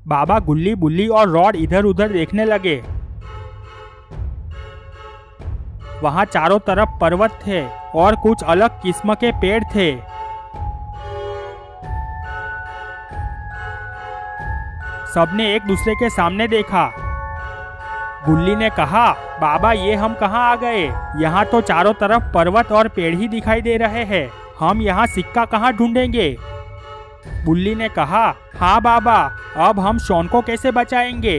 बाबा गुल्ली बुल्ली और रॉड इधर उधर देखने लगे। वहां चारों तरफ पर्वत थे और कुछ अलग किस्म के पेड़ थे। सबने एक दूसरे के सामने देखा। गुल्ली ने कहा, बाबा ये हम कहाँ आ गए? यहाँ तो चारों तरफ पर्वत और पेड़ ही दिखाई दे रहे हैं। हम यहाँ सिक्का कहाँ ढूंढेंगे? बुल्ली ने कहा, हाँ बाबा, अब हम शॉन को कैसे बचाएंगे?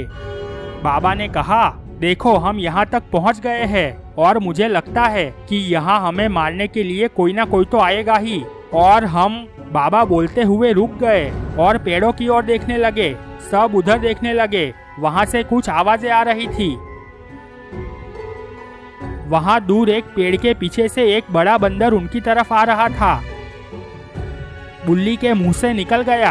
बाबा ने कहा, देखो हम यहाँ तक पहुँच गए हैं और मुझे लगता है कि यहाँ हमें मारने के लिए कोई ना कोई तो आएगा ही। और हम बाबा बोलते हुए रुक गए और पेड़ों की ओर देखने लगे। सब उधर देखने लगे। वहां से कुछ आवाजें आ रही थी। वहां दूर एक पेड़ के पीछे से एक बड़ा बंदर उनकी तरफ आ रहा था। बुल्ली के मुंह से निकल गया,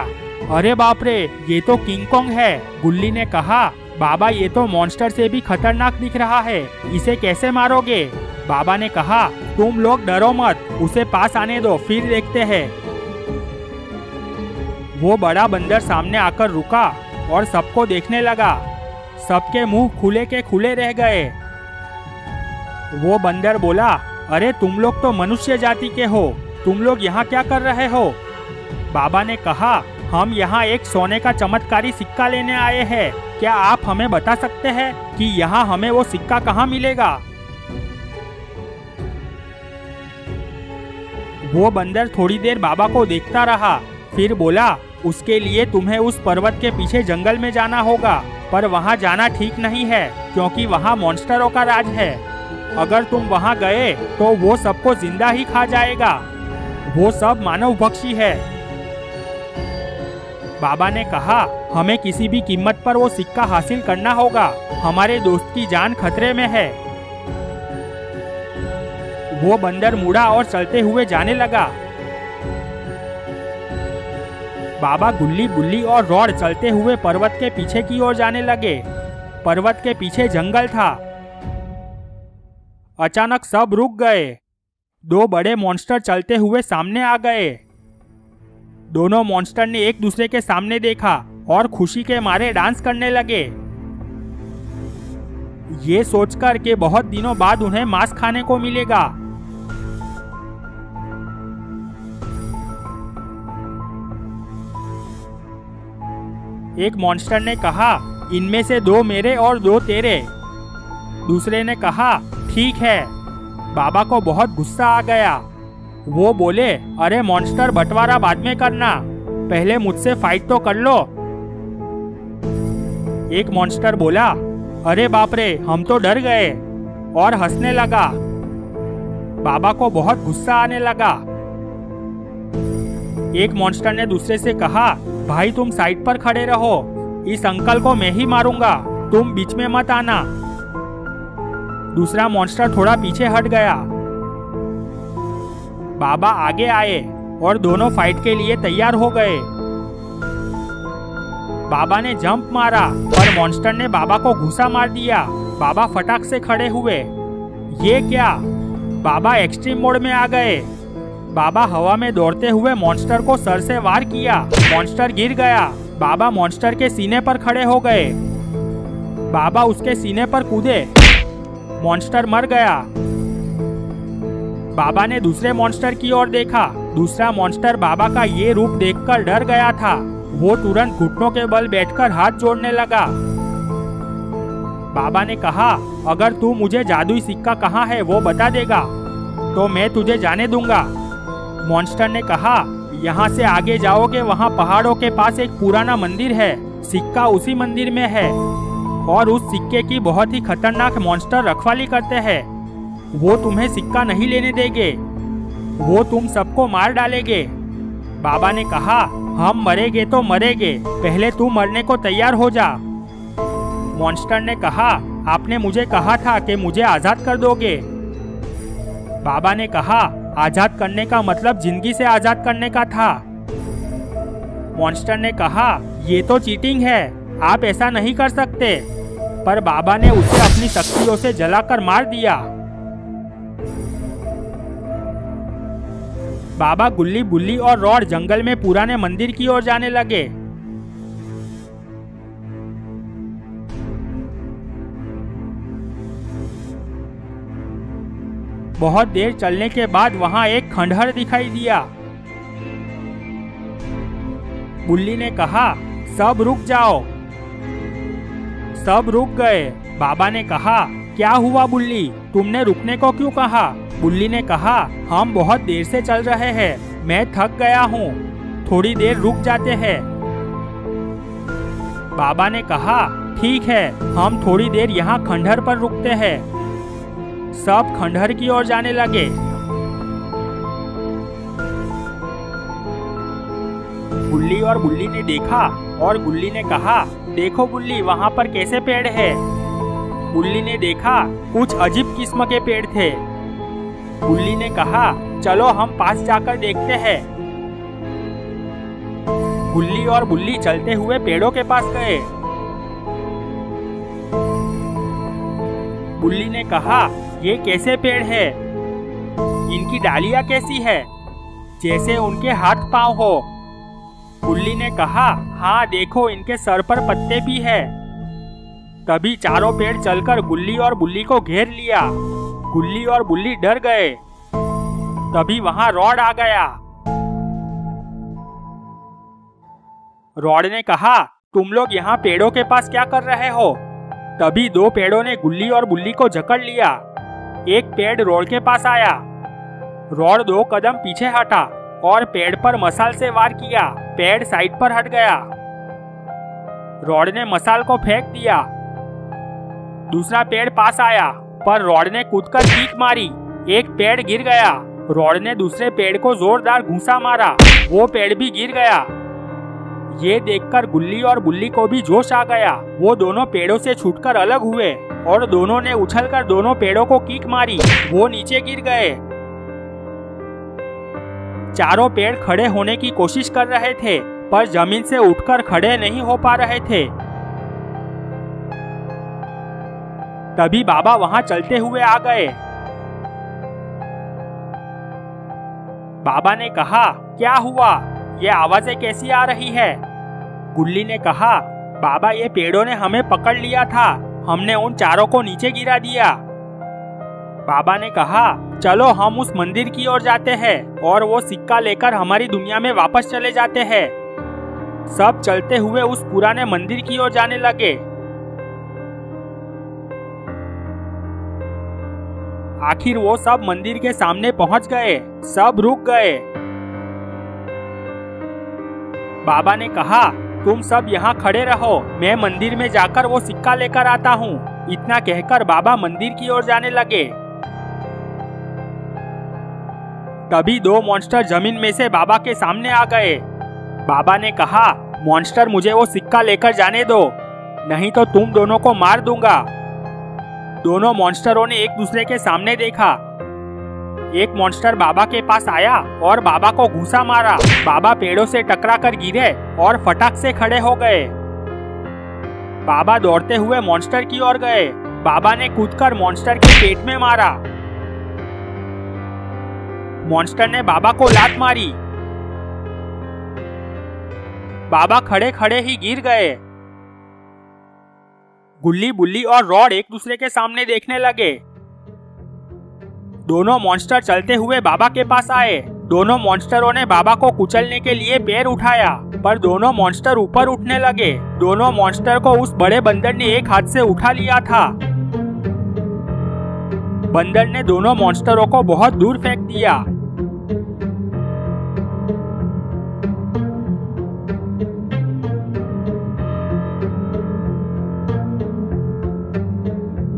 अरे बाप रे, ये तो किंग कॉन्ग है। गुल्ली ने कहा, बाबा ये तो मॉन्स्टर से भी खतरनाक दिख रहा है, इसे कैसे मारोगे? बाबा ने कहा, तुम लोग डरो मत, उसे पास आने दो, फिर देखते हैं। वो बड़ा बंदर सामने आकर रुका और सबको देखने लगा। सबके मुंह खुले के खुले रह गए। वो बंदर बोला, अरे तुम लोग तो मनुष्य जाति के हो, तुम लोग यहाँ क्या कर रहे हो? बाबा ने कहा, हम यहाँ एक सोने का चमत्कारी सिक्का लेने आए हैं। क्या आप हमें बता सकते हैं कि यहाँ हमें वो सिक्का कहाँ मिलेगा? वो बंदर थोड़ी देर बाबा को देखता रहा, फिर बोला, उसके लिए तुम्हें उस पर्वत के पीछे जंगल में जाना होगा, पर वहाँ जाना ठीक नहीं है क्योंकि वहाँ मॉन्स्टरों का राज है। अगर तुम वहाँ गए तो वो सबको जिंदा ही खा जाएगा। वो सब मानव भक्षी है। बाबा ने कहा, हमें किसी भी कीमत पर वो सिक्का हासिल करना होगा, हमारे दोस्त की जान खतरे में है। वो बंदर मुड़ा और चलते हुए जाने लगा। बाबा गुल्ली बुल्ली और रॉड चलते हुए पर्वत के पीछे की ओर जाने लगे। पर्वत के पीछे जंगल था। अचानक सब रुक गए। दो बड़े मॉन्स्टर चलते हुए सामने आ गए। दोनों मॉन्स्टर ने एक दूसरे के सामने देखा और खुशी के मारे डांस करने लगे। ये सोचकर कि बहुत दिनों बाद उन्हें मांस खाने को मिलेगा। एक मॉन्स्टर ने कहा, इनमें से दो मेरे और दो तेरे। दूसरे ने कहा, ठीक है। बाबा को बहुत गुस्सा आ गया। वो बोले, अरे मॉन्स्टर, बंटवारा बाद में करना, पहले मुझसे फाइट तो कर लो। एक मॉन्स्टर बोला, अरे बाप रे, हम तो डर गए, और हंसने लगा। बाबा को बहुत गुस्सा आने लगा। एक मॉन्स्टर ने दूसरे से कहा, भाई तुम साइड पर खड़े रहो, इस अंकल को मैं ही मारूंगा, तुम बीच में मत आना। दूसरा मॉन्स्टर थोड़ा पीछे हट गया। बाबा आगे आए और दोनों फाइट के लिए तैयार हो गए। बाबा ने जंप मारा पर मॉन्स्टर ने बाबा को घूसा मार दिया। बाबा फटाक से खड़े हुए। ये क्या? बाबा एक्सट्रीम मोड में आ गए। बाबा हवा में दौड़ते हुए मॉन्स्टर को सर से वार किया। मॉन्स्टर गिर गया। बाबा मॉन्स्टर के सीने पर खड़े हो गए। बाबा उसके सीने पर कूदे। मॉन्स्टर मर गया। बाबा ने दूसरे मॉन्स्टर की ओर देखा। दूसरा मॉन्स्टर बाबा का ये रूप देखकर डर गया था। वो तुरंत घुटनों के बल बैठकर हाथ जोड़ने लगा। बाबा ने कहा, अगर तू मुझे जादुई सिक्का कहाँ है वो बता देगा तो मैं तुझे जाने दूंगा। मॉन्स्टर ने कहा, यहाँ से आगे जाओगे, वहाँ पहाड़ों के पास एक पुराना मंदिर है, सिक्का उसी मंदिर में है और उस सिक्के की बहुत ही खतरनाक मॉन्स्टर रखवाली करते हैं। वो तुम्हें सिक्का नहीं लेने देंगे, वो तुम सबको मार डालेंगे। बाबा ने कहा, हम मरेंगे तो मरेंगे, पहले तू मरने को तैयार हो जा। मॉन्स्टर ने कहा, आपने मुझे कहा था कि मुझे आजाद कर दोगे। बाबा ने कहा, आजाद करने का मतलब जिंदगी से आजाद करने का था। मॉन्स्टर ने कहा, ये तो चीटिंग है, आप ऐसा नहीं कर सकते। पर बाबा ने उसे अपनी शक्तियों से जलाकर मार दिया। बाबा गुल्ली बुल्ली और रॉड जंगल में पुराने मंदिर की ओर जाने लगे। बहुत देर चलने के बाद वहाँ एक खंडहर दिखाई दिया। बुल्ली ने कहा, सब रुक जाओ। सब रुक गए। बाबा ने कहा, क्या हुआ बुल्ली, तुमने रुकने को क्यों कहा? बुल्ली ने कहा, हम बहुत देर से चल रहे हैं, मैं थक गया हूँ, थोड़ी देर रुक जाते हैं। बाबा ने कहा, ठीक है, हम थोड़ी देर यहाँ खंडहर पर रुकते हैं। सब खंडहर की ओर जाने लगे। बुल्ली और बुल्ली ने देखा और बुल्ली ने कहा, देखो बुल्ली, वहाँ पर कैसे पेड़ है। बुल्ली ने देखा, कुछ अजीब किस्म के पेड़ थे। बुल्ली ने कहा, चलो हम पास जाकर देखते हैं। बुल्ली और बुल्ली चलते हुए पेड़ों के पास गए। बुल्ली ने कहा, ये कैसे पेड़ है, इनकी डालियां कैसी है, जैसे उनके हाथ पांव हो। बुल्ली ने कहा, हाँ देखो, इनके सर पर पत्ते भी है। तभी चारों पेड़ चलकर गुल्ली और बुल्ली को घेर लिया। गुल्ली और बुल्ली डर गए। तभी वहां रॉड आ गया। रॉड ने कहा, तुम लोग यहाँ पेड़ों के पास क्या कर रहे हो? तभी दो पेड़ों ने गुल्ली और बुल्ली को जकड़ लिया। एक पेड़ रॉड के पास आया। रॉड 2 कदम पीछे हटा और पेड़ पर मसाल से वार किया। पेड़ साइड पर हट गया। रॉड ने मसाल को फेंक दिया। दूसरा पेड़ पास आया, पर रॉड ने कूदकर किक मारी। एक पेड़ गिर गया। रॉड ने दूसरे पेड़ को जोरदार घूंसा मारा, वो पेड़ भी गिर गया। ये देखकर गुल्ली और बुल्ली को भी जोश आ गया। वो दोनों पेड़ों से छूटकर अलग हुए और दोनों ने उछलकर दोनों पेड़ों को किक मारी। वो नीचे गिर गए। चारों पेड़ खड़े होने की कोशिश कर रहे थे, पर जमीन से उठकर खड़े नहीं हो पा रहे थे। तभी बाबा वहां चलते हुए आ गए। बाबा ने कहा, क्या हुआ, ये आवाजें कैसी आ रही है? गुल्ली ने कहा, बाबा, ये पेड़ों ने हमें पकड़ लिया था, हमने उन चारों को नीचे गिरा दिया। बाबा ने कहा, चलो हम उस मंदिर की ओर जाते हैं और वो सिक्का लेकर हमारी दुनिया में वापस चले जाते हैं। सब चलते हुए उस पुराने मंदिर की ओर जाने लगे। आखिर वो सब मंदिर के सामने पहुंच गए। सब रुक गए। बाबा ने कहा, तुम सब यहाँ खड़े रहो, मैं मंदिर में जाकर वो सिक्का लेकर आता हूँ। इतना कहकर बाबा मंदिर की ओर जाने लगे। तभी 2 मॉन्स्टर जमीन में से बाबा के सामने आ गए। बाबा ने कहा, मॉन्स्टर, मुझे वो सिक्का लेकर जाने दो, नहीं तो तुम दोनों को मार दूंगा। दोनों मॉन्स्टरों ने एक दूसरे के सामने देखा। एक मॉन्स्टर बाबा के पास आया और बाबा को घूंसा मारा। बाबा पेड़ों से टकराकर गिरे और फटाक से खड़े हो गए। बाबा दौड़ते हुए मॉन्स्टर की ओर गए। बाबा ने कूदकर मॉन्स्टर के पेट में मारा। मॉन्स्टर ने बाबा को लात मारी। बाबा खड़े खड़े ही गिर गए। गुल्ली, बुल्ली और रॉड एक दूसरे के सामने देखने लगे। दोनों मॉन्स्टर चलते हुए बाबा के पास आए। दोनों मॉन्स्टरों ने बाबा को कुचलने के लिए पैर उठाया, पर दोनों मॉन्स्टर ऊपर उठने लगे। दोनों मॉन्स्टर को उस बड़े बंदर ने एक हाथ से उठा लिया था। बंदर ने दोनों मॉन्स्टरों को बहुत दूर फेंक दिया।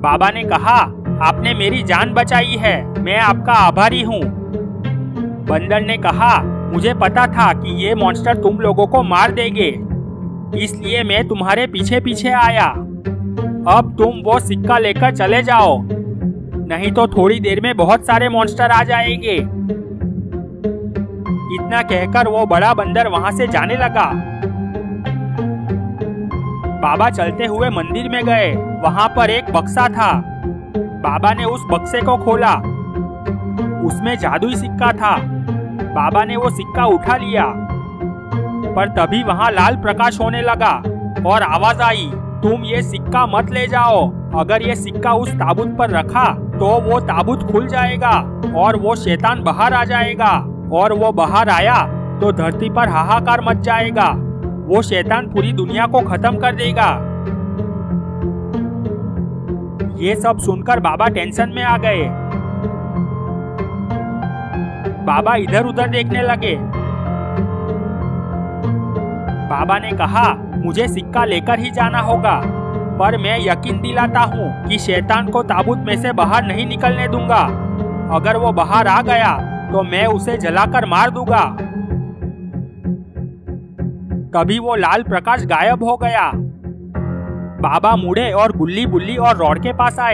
बाबा ने कहा, आपने मेरी जान बचाई है, मैं आपका आभारी हूँ। बंदर ने कहा, मुझे पता था कि ये मॉन्स्टर तुम लोगों को मार देंगे, इसलिए मैं तुम्हारे पीछे पीछे आया। अब तुम वो सिक्का लेकर चले जाओ, नहीं तो थोड़ी देर में बहुत सारे मॉन्स्टर आ जाएंगे। इतना कहकर वो बड़ा बंदर वहां से जाने लगा। बाबा चलते हुए मंदिर में गए। वहां पर एक बक्सा था। बाबा ने उस बक्से को खोला। उसमें जादुई सिक्का था। बाबा ने वो सिक्का उठा लिया, पर तभी वहां लाल प्रकाश होने लगा और आवाज आई, तुम ये सिक्का मत ले जाओ। अगर ये सिक्का उस ताबूत पर रखा तो वो ताबूत खुल जाएगा और वो शैतान बाहर आ जाएगा, और वो बाहर आया तो धरती पर हाहाकार मच जाएगा। वो शैतान पूरी दुनिया को खत्म कर देगा। ये सब सुनकर बाबा टेंशन में आ गए। बाबा इधर उधर देखने लगे। बाबा ने कहा, मुझे सिक्का लेकर ही जाना होगा, पर मैं यकीन दिलाता हूँ कि शैतान को ताबूत में से बाहर नहीं निकलने दूंगा। अगर वो बाहर आ गया तो मैं उसे जलाकर मार दूंगा। तभी वो लाल प्रकाश गायब हो गया। बाबा मुड़े और गुल्ली बुल्ली और रॉड के पास आए।